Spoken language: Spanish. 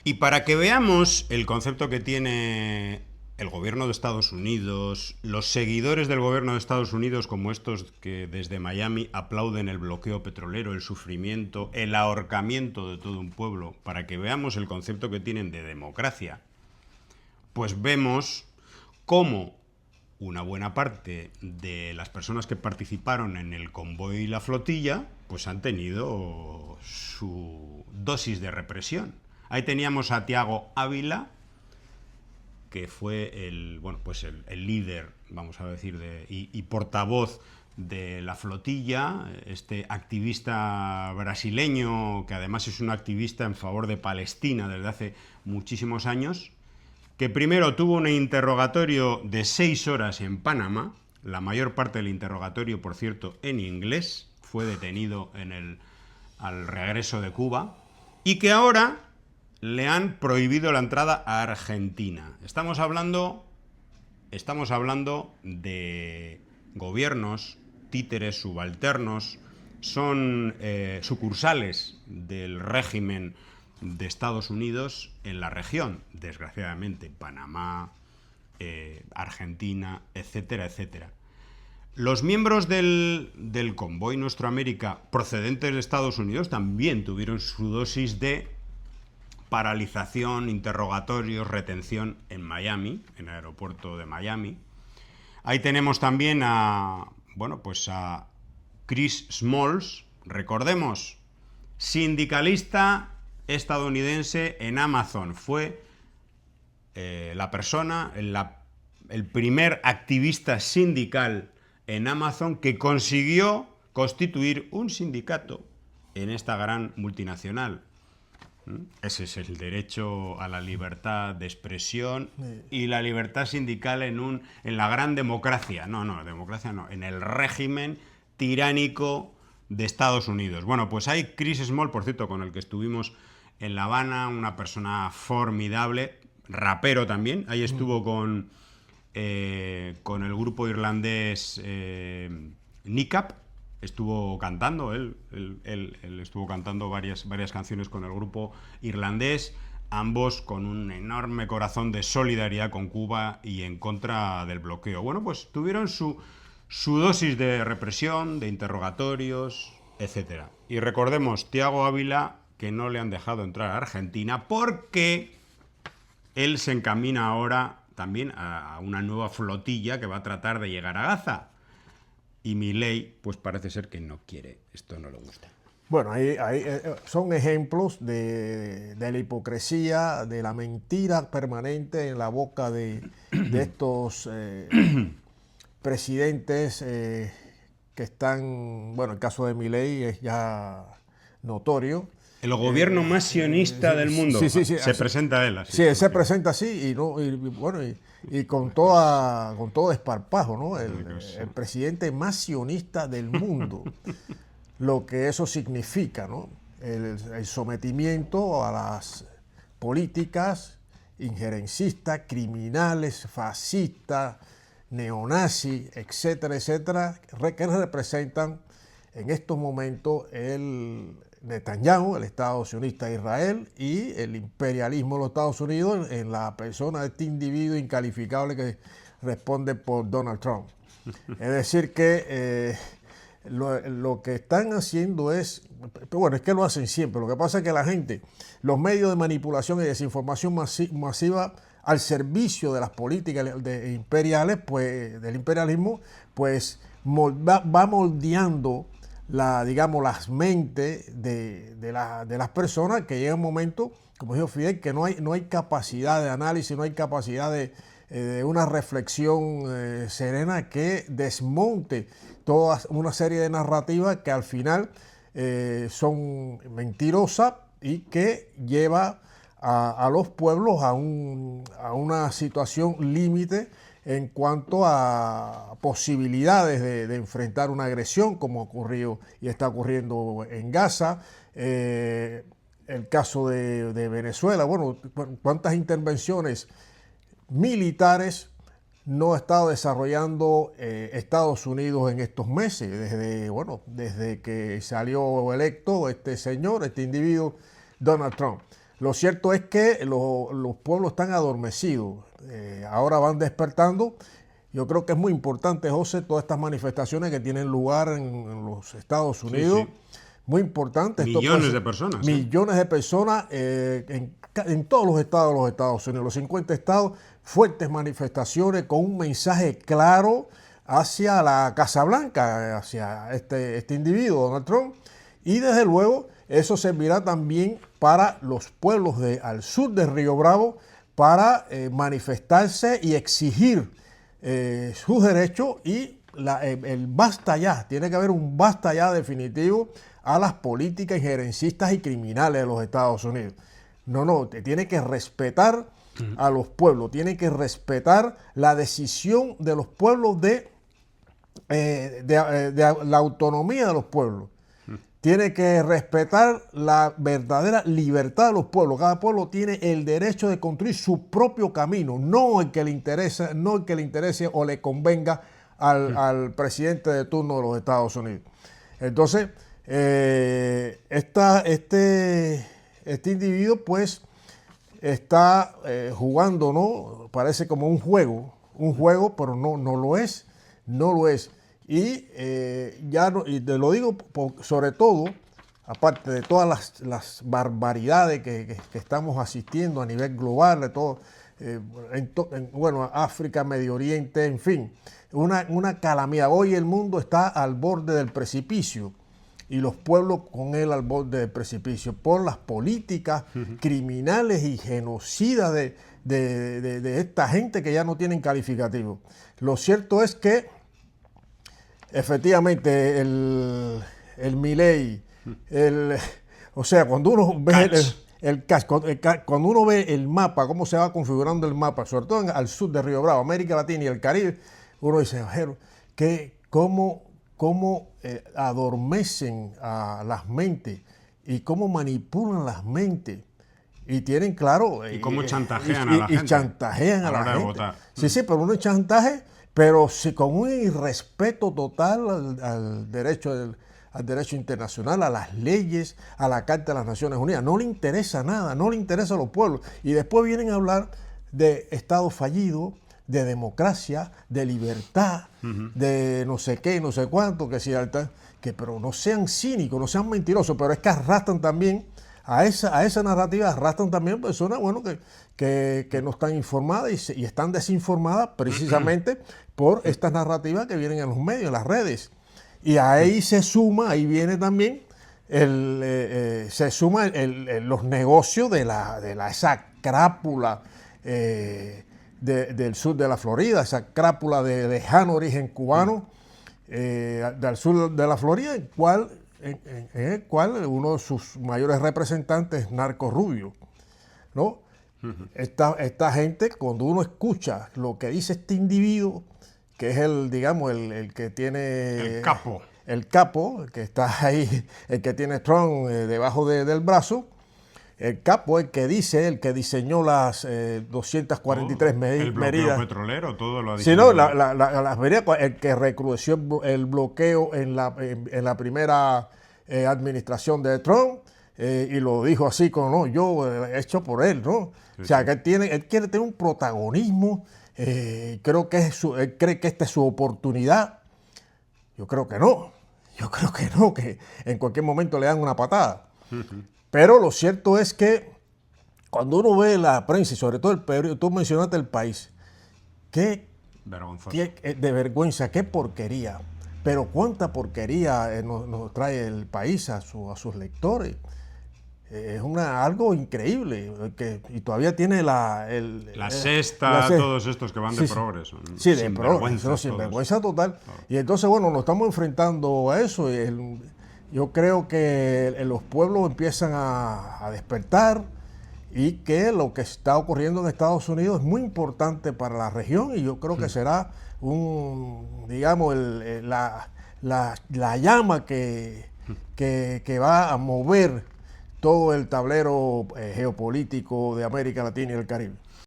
Y para que veamos el concepto que tiene el gobierno de Estados Unidos, los seguidores del gobierno de Estados Unidos, como estos que desde Miami aplauden el bloqueo petrolero, el sufrimiento, el ahorcamiento de todo un pueblo, para que veamos el concepto que tienen de democracia, pues vemos cómo una buena parte de las personas que participaron en el convoy y la flotilla pues han tenido su dosis de represión. Ahí teníamos a Tiago Ávila, que fue el líder, vamos a decir, y portavoz de la flotilla, este activista brasileño, que además es un activista en favor de Palestina desde hace muchísimos años, que primero tuvo un interrogatorio de 6 horas en Panamá, la mayor parte del interrogatorio, por cierto, en inglés, fue detenido al regreso de Cuba, y que ahora le han prohibido la entrada a Argentina. Estamos hablando de gobiernos, títeres, subalternos, son sucursales del régimen de Estados Unidos en la región, desgraciadamente, Panamá, Argentina, etcétera, etcétera. Los miembros del convoy Nuestra América procedentes de Estados Unidos también tuvieron su dosis de paralización, interrogatorios, retención en Miami, en el aeropuerto de Miami. Ahí tenemos también a Chris Smalls, recordemos, sindicalista estadounidense en Amazon. Fue la persona, el primer activista sindical en Amazon que consiguió constituir un sindicato en esta gran multinacional. Ese es el derecho a la libertad de expresión y la libertad sindical en la gran democracia. Democracia no, en el régimen tiránico de Estados Unidos. Bueno, pues hay Chris Small, por cierto, con el que estuvimos en La Habana, una persona formidable, rapero también. Ahí estuvo con el grupo irlandés NICAP. Estuvo cantando, él estuvo cantando varias canciones con el grupo irlandés, ambos con un enorme corazón de solidaridad con Cuba y en contra del bloqueo. Bueno, pues tuvieron su dosis de represión, de interrogatorios, etcétera. Y recordemos, Tiago Ávila, que no le han dejado entrar a Argentina porque él se encamina ahora también a una nueva flotilla que va a tratar de llegar a Gaza. Y Milei, pues parece ser que no quiere, esto no le gusta. Bueno, son ejemplos de la hipocresía, de la mentira permanente en la boca de estos presidentes que están, bueno, el caso de Milei es ya notorio. El gobierno más sionista del mundo. Sí, se presenta él así. Sí, él se presenta así y con todo desparpajo, ¿no? El presidente más sionista del mundo. Lo que eso significa, ¿no? El sometimiento a las políticas injerencistas, criminales, fascistas, neonazis, etcétera, etcétera, que representan en estos momentos el Netanyahu, el Estado sionista de Israel, y el imperialismo de los Estados Unidos en la persona de este individuo incalificable que responde por Donald Trump. Es decir que lo que están haciendo es, bueno, es que lo hacen siempre. Lo que pasa es que la gente, los medios de manipulación y desinformación masiva al servicio de las políticas imperiales, pues, del imperialismo, pues va moldeando las mentes de las personas, que llega un momento, como dijo Fidel, que no hay capacidad de análisis, no hay capacidad de una reflexión serena que desmonte toda una serie de narrativas que al final son mentirosas y que lleva a los pueblos a una situación límite en cuanto a posibilidades de enfrentar una agresión, como ocurrió y está ocurriendo en Gaza. El caso de Venezuela, bueno, cuántas intervenciones militares no ha estado desarrollando Estados Unidos en estos meses, desde que salió electo este señor, este individuo, Donald Trump. Lo cierto es que los pueblos están adormecidos, ahora van despertando. Yo creo que es muy importante, José, todas estas manifestaciones que tienen lugar en los Estados Unidos. Sí, sí. Muy importante. Millones de personas. Millones de personas en todos los estados de los Estados Unidos, los 50 estados, fuertes manifestaciones con un mensaje claro hacia la Casa Blanca, hacia este individuo, Donald Trump. Y desde luego eso servirá también para los pueblos al sur de Río Bravo para manifestarse y exigir sus derechos y el basta ya. Tiene que haber un basta ya definitivo a las políticas injerencistas y criminales de los Estados Unidos. No, te tiene que respetar a los pueblos, tiene que respetar la decisión de los pueblos de la autonomía de los pueblos. Tiene que respetar la verdadera libertad de los pueblos. Cada pueblo tiene el derecho de construir su propio camino, no el que le interese o le convenga al presidente de turno de los Estados Unidos. Entonces, este individuo pues está jugando, ¿no? Parece como un juego, pero no lo es, no lo es. Y y te lo digo sobre todo, aparte de todas las barbaridades que estamos asistiendo a nivel global, de todo, bueno, África, Medio Oriente, en fin, una calamidad. Hoy el mundo está al borde del precipicio y los pueblos con él al borde del precipicio por las políticas criminales y genocidas de esta gente que ya no tienen calificativo. Lo cierto es que efectivamente, el Milei, o sea, cuando uno ve cuando uno ve el mapa, cómo se va configurando el mapa, sobre todo al sur de Río Bravo, América Latina y el Caribe, uno dice, cómo adormecen a las mentes y cómo manipulan las mentes. Y tienen, claro... Y cómo chantajean a la gente. Y chantajean a la gente. Votar. Sí, pero uno chantaje, pero sí, con un irrespeto total al derecho internacional, a las leyes, a la Carta de las Naciones Unidas. No le interesa nada, no le interesa a los pueblos. Y después vienen a hablar de Estado fallido, de democracia, de libertad, de no sé qué, no sé cuánto, pero no sean cínicos, no sean mentirosos, pero es que arrastran también a esa narrativa, arrastran también personas, bueno, que no están informadas y están desinformadas precisamente por estas narrativas que vienen en los medios, en las redes. Y ahí ahí viene también los negocios de esa crápula del sur de la Florida, esa crápula de lejano origen cubano del sur de la Florida, en el cual uno de sus mayores representantes es Narco Rubio, ¿no? Esta gente, cuando uno escucha lo que dice este individuo, que es el que tiene... El capo, el que está ahí, el que tiene Trump debajo del brazo. El capo, el que diseñó las 243 medidas. El bloqueo petrolero, todo lo ha dicho. Sí, no, las medidas, el que recrudeció el bloqueo en la primera administración de Trump, y lo dijo así, hecho por él, ¿no? Sí, o sea, que él quiere tener un protagonismo, creo que él cree que esta es su oportunidad. Yo creo que no, que en cualquier momento le dan una patada. Pero lo cierto es que cuando uno ve la prensa y sobre todo el periódico, tú mencionaste El País, qué de vergüenza, qué porquería. Pero cuánta porquería nos trae El País a sus lectores. Es algo increíble. Y todavía tiene la Sexta, todos estos que van de progreso. Sí, de progreso, sin vergüenza total. Y entonces, bueno, nos estamos enfrentando a eso. Yo creo que los pueblos empiezan a despertar y que lo que está ocurriendo en Estados Unidos es muy importante para la región y yo creo que será la llama que va a mover todo el tablero geopolítico de América Latina y el Caribe.